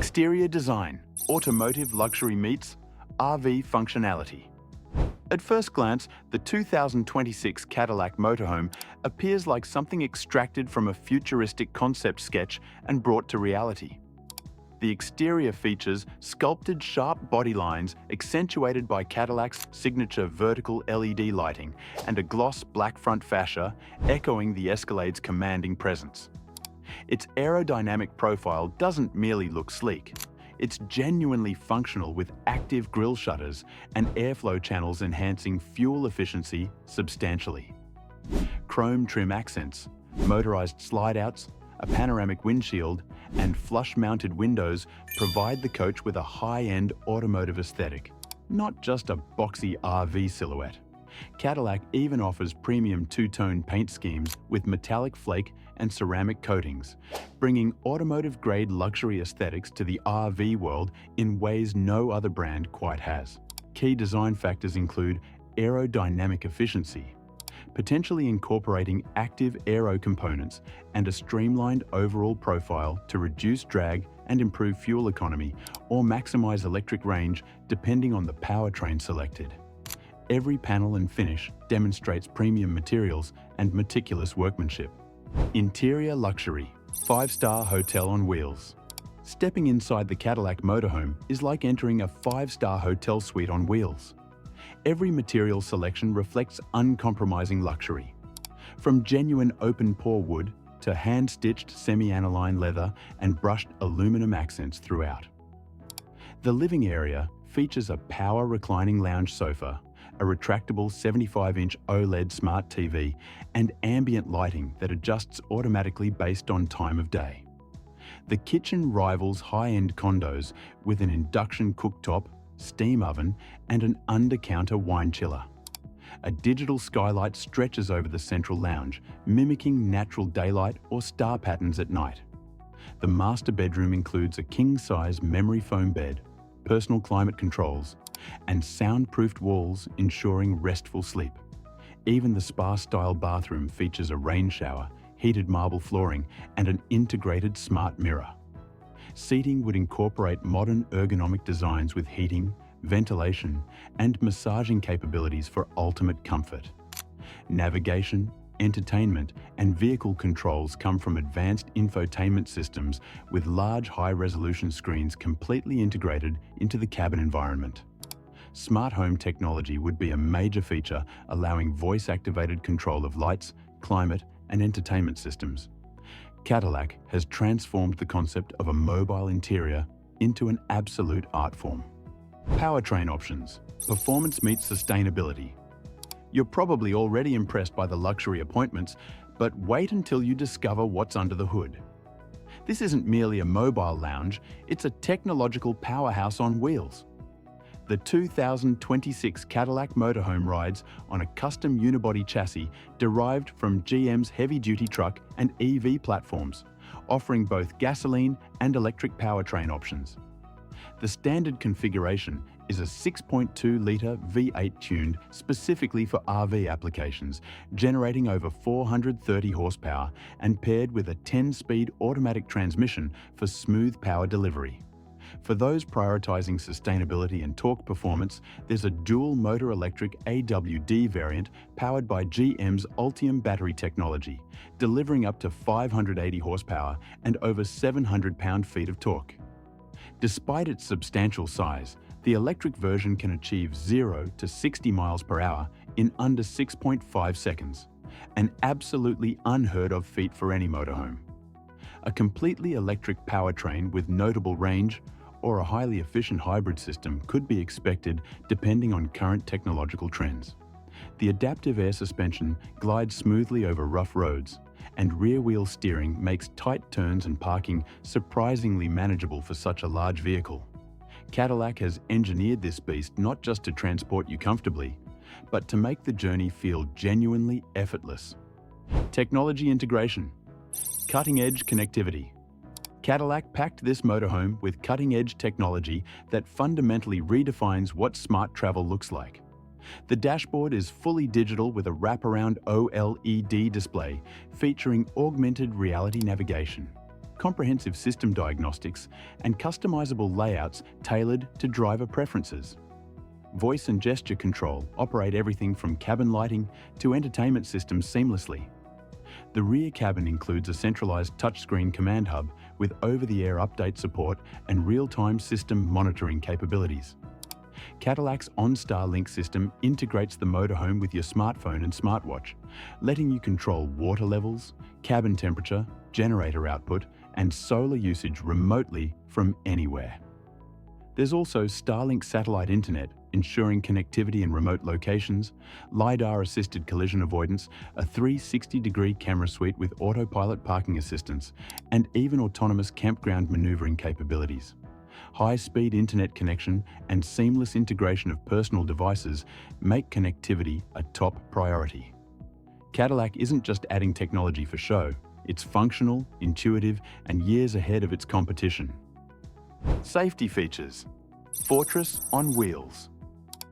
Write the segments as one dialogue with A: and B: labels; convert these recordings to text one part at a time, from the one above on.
A: Exterior design, automotive luxury meets RV functionality. At first glance, the 2026 Cadillac Motorhome appears like something extracted from a futuristic concept sketch and brought to reality. The exterior features sculpted sharp body lines accentuated by Cadillac's signature vertical LED lighting and a gloss black front fascia echoing the Escalade's commanding presence. Its aerodynamic profile doesn't merely look sleek. It's genuinely functional with active grille shutters and airflow channels enhancing fuel efficiency substantially. Chrome trim accents, motorized slide-outs, a panoramic windshield, and flush-mounted windows provide the coach with a high-end automotive aesthetic, not just a boxy RV silhouette. Cadillac even offers premium two-tone paint schemes with metallic flake and ceramic coatings, bringing automotive-grade luxury aesthetics to the RV world in ways no other brand quite has. Key design factors include aerodynamic efficiency, potentially incorporating active aero components and a streamlined overall profile to reduce drag and improve fuel economy or maximize electric range depending on the powertrain selected. Every panel and finish demonstrates premium materials and meticulous workmanship. Interior luxury, 5-star hotel on wheels. Stepping inside the Cadillac Motorhome is like entering a 5-star hotel suite on wheels. Every material selection reflects uncompromising luxury. From genuine open-pore wood to hand-stitched semi-aniline leather and brushed aluminum accents throughout. The living area features a power-reclining lounge sofa, a retractable 75-inch OLED smart TV, and ambient lighting that adjusts automatically based on time of day. The kitchen rivals high-end condos with an induction cooktop, steam oven, and an under-counter wine chiller. A digital skylight stretches over the central lounge, mimicking natural daylight or star patterns at night. The master bedroom includes a king-size memory foam bed, personal climate controls, and soundproofed walls ensuring restful sleep. Even the spa-style bathroom features a rain shower, heated marble flooring, and an integrated smart mirror. Seating would incorporate modern ergonomic designs with heating, ventilation, and massaging capabilities for ultimate comfort. Navigation, entertainment, and vehicle controls come from advanced infotainment systems with large high-resolution screens completely integrated into the cabin environment. Smart home technology would be a major feature, allowing voice-activated control of lights, climate, and entertainment systems. Cadillac has transformed the concept of a mobile interior into an absolute art form. Powertrain options. Performance meets sustainability. You're probably already impressed by the luxury appointments, but wait until you discover what's under the hood. This isn't merely a mobile lounge, it's a technological powerhouse on wheels. The 2026 Cadillac Motorhome rides on a custom unibody chassis derived from GM's heavy-duty truck and EV platforms, offering both gasoline and electric powertrain options. The standard configuration is a 6.2-litre V8 tuned specifically for RV applications, generating over 430 horsepower and paired with a 10-speed automatic transmission for smooth power delivery. For those prioritizing sustainability and torque performance, there's a dual-motor electric AWD variant powered by GM's Ultium battery technology, delivering up to 580 horsepower and over 700 pound-feet of torque. Despite its substantial size, the electric version can achieve 0 to 60 miles per hour in under 6.5 seconds, an absolutely unheard-of feat for any motorhome. A completely electric powertrain with notable range or a highly efficient hybrid system could be expected depending on current technological trends. The adaptive air suspension glides smoothly over rough roads, and rear-wheel steering makes tight turns and parking surprisingly manageable for such a large vehicle. Cadillac has engineered this beast not just to transport you comfortably, but to make the journey feel genuinely effortless. Technology integration. Cutting-edge connectivity. Cadillac packed this motorhome with cutting-edge technology that fundamentally redefines what smart travel looks like. The dashboard is fully digital with a wraparound OLED display featuring augmented reality navigation. comprehensive system diagnostics, and customizable layouts tailored to driver preferences. Voice and gesture control operate everything from cabin lighting to entertainment systems seamlessly. The rear cabin includes a centralized touchscreen command hub with over-the-air update support and real-time system monitoring capabilities. Cadillac's OnStar Link system integrates the motorhome with your smartphone and smartwatch, letting you control water levels, cabin temperature, generator output, and solar usage remotely from anywhere. There's also Starlink satellite internet, ensuring connectivity in remote locations, LiDAR-assisted collision avoidance, a 360-degree camera suite with autopilot parking assistance, and even autonomous campground maneuvering capabilities. High-speed internet connection and seamless integration of personal devices make connectivity a top priority. Cadillac isn't just adding technology for show, it's functional, intuitive, and years ahead of its competition. Safety features. Fortress on wheels.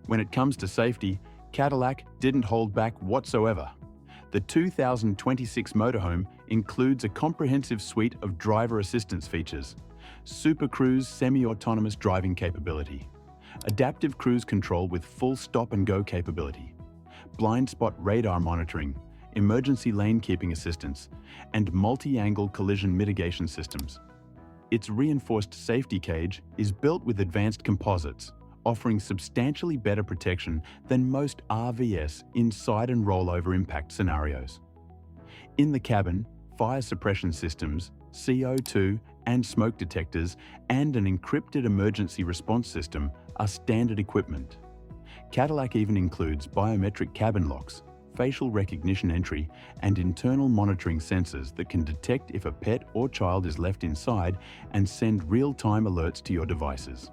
A: When it comes to safety, Cadillac didn't hold back whatsoever. The 2026 motorhome includes a comprehensive suite of driver assistance features: Super Cruise semi-autonomous driving capability, adaptive cruise control with full stop-and-go capability, blind spot radar monitoring, emergency lane keeping assistance, and multi-angle collision mitigation systems. Its reinforced safety cage is built with advanced composites, offering substantially better protection than most RVS inside and rollover impact scenarios. In the cabin, fire suppression systems, CO2 and smoke detectors, and an encrypted emergency response system are standard equipment. Cadillac even includes biometric cabin locks, facial recognition entry, and internal monitoring sensors that can detect if a pet or child is left inside and send real-time alerts to your devices.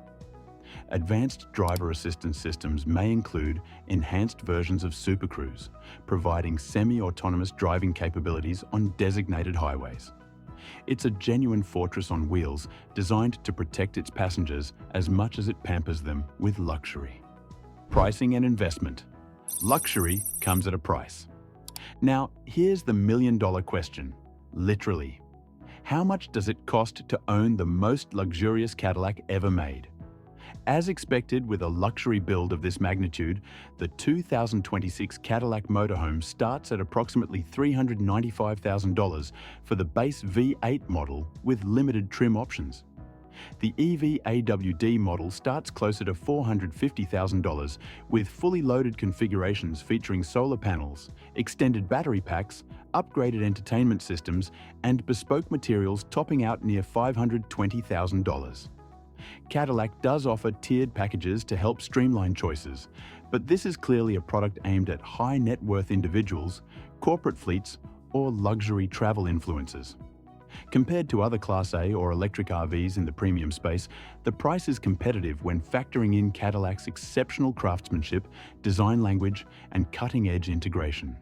A: Advanced driver assistance systems may include enhanced versions of Super Cruise, providing semi-autonomous driving capabilities on designated highways. It's a genuine fortress on wheels designed to protect its passengers as much as it pampers them with luxury. Pricing and investment. Luxury comes at a price. Now, here's the million-dollar question, literally. How much does it cost to own the most luxurious Cadillac ever made? As expected with a luxury build of this magnitude, the 2026 Cadillac Motorhome starts at approximately $395,000 for the base V8 model with limited trim options. The EV AWD model starts closer to $450,000 with fully loaded configurations featuring solar panels, extended battery packs, upgraded entertainment systems, and bespoke materials topping out near $520,000. Cadillac does offer tiered packages to help streamline choices, but this is clearly a product aimed at high net worth individuals, corporate fleets, or luxury travel influencers. Compared to other Class A or electric RVs in the premium space, the price is competitive when factoring in Cadillac's exceptional craftsmanship, design language, and cutting-edge integration.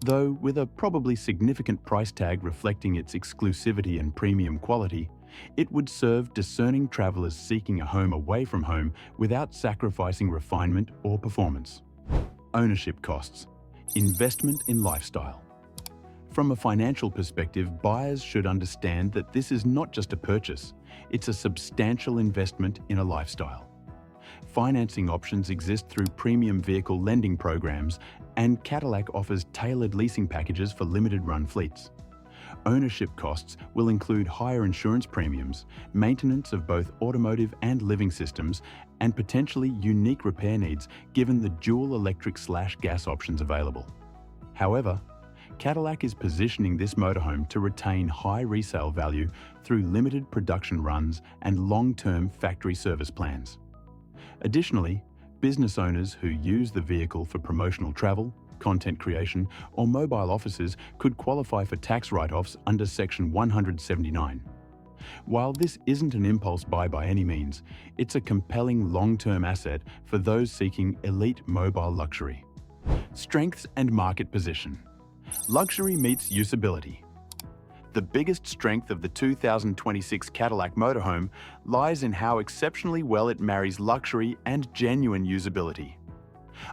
A: Though with a probably significant price tag reflecting its exclusivity and premium quality, it would serve discerning travelers seeking a home away from home without sacrificing refinement or performance. Ownership costs. Investment in lifestyle. From a financial perspective, buyers should understand that this is not just a purchase, it's a substantial investment in a lifestyle. Financing options exist through premium vehicle lending programs, and Cadillac offers tailored leasing packages for limited-run fleets. Ownership costs will include higher insurance premiums, maintenance of both automotive and living systems, and potentially unique repair needs given the dual electric/gas options available. However, Cadillac is positioning this motorhome to retain high resale value through limited production runs and long-term factory service plans. Additionally, business owners who use the vehicle for promotional travel, content creation, or mobile offices could qualify for tax write-offs under Section 179. While this isn't an impulse buy by any means, it's a compelling long-term asset for those seeking elite mobile luxury. Strengths and market position. Luxury meets usability. The biggest strength of the 2026 Cadillac Motorhome lies in how exceptionally well it marries luxury and genuine usability.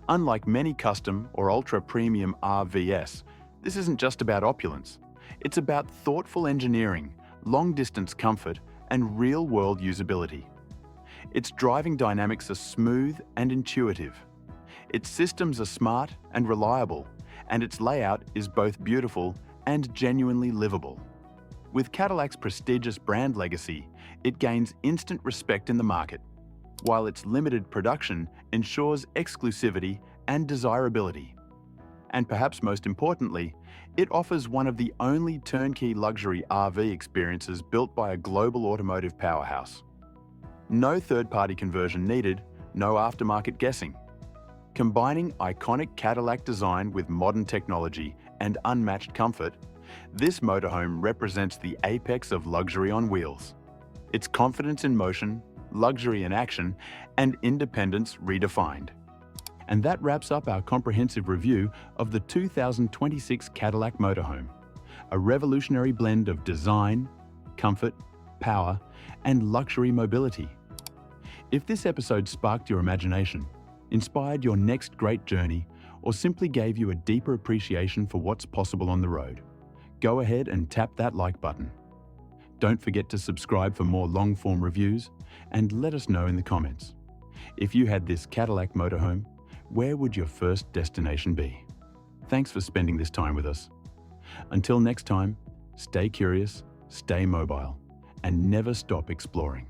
A: Unlike many custom or ultra-premium RVS, this isn't just about opulence. It's about thoughtful engineering, long-distance comfort, and real-world usability. Its driving dynamics are smooth and intuitive. Its systems are smart and reliable, and its layout is both beautiful and genuinely livable. With Cadillac's prestigious brand legacy, it gains instant respect in the market, while its limited production ensures exclusivity and desirability. And perhaps most importantly, it offers one of the only turnkey luxury RV experiences built by a global automotive powerhouse. No third-party conversion needed, no aftermarket guessing. Combining iconic Cadillac design with modern technology and unmatched comfort, this motorhome represents the apex of luxury on wheels. It's confidence in motion, luxury in action, and independence redefined. And that wraps up our comprehensive review of the 2026 Cadillac Motorhome, a revolutionary blend of design, comfort, power, and luxury mobility. If this episode sparked your imagination, inspired your next great journey, or simply gave you a deeper appreciation for what's possible on the road, go ahead and tap that like button. Don't forget to subscribe for more long-form reviews, and let us know in the comments. If you had this Cadillac Motorhome, where would your first destination be? Thanks for spending this time with us. Until next time, stay curious, stay mobile, and never stop exploring.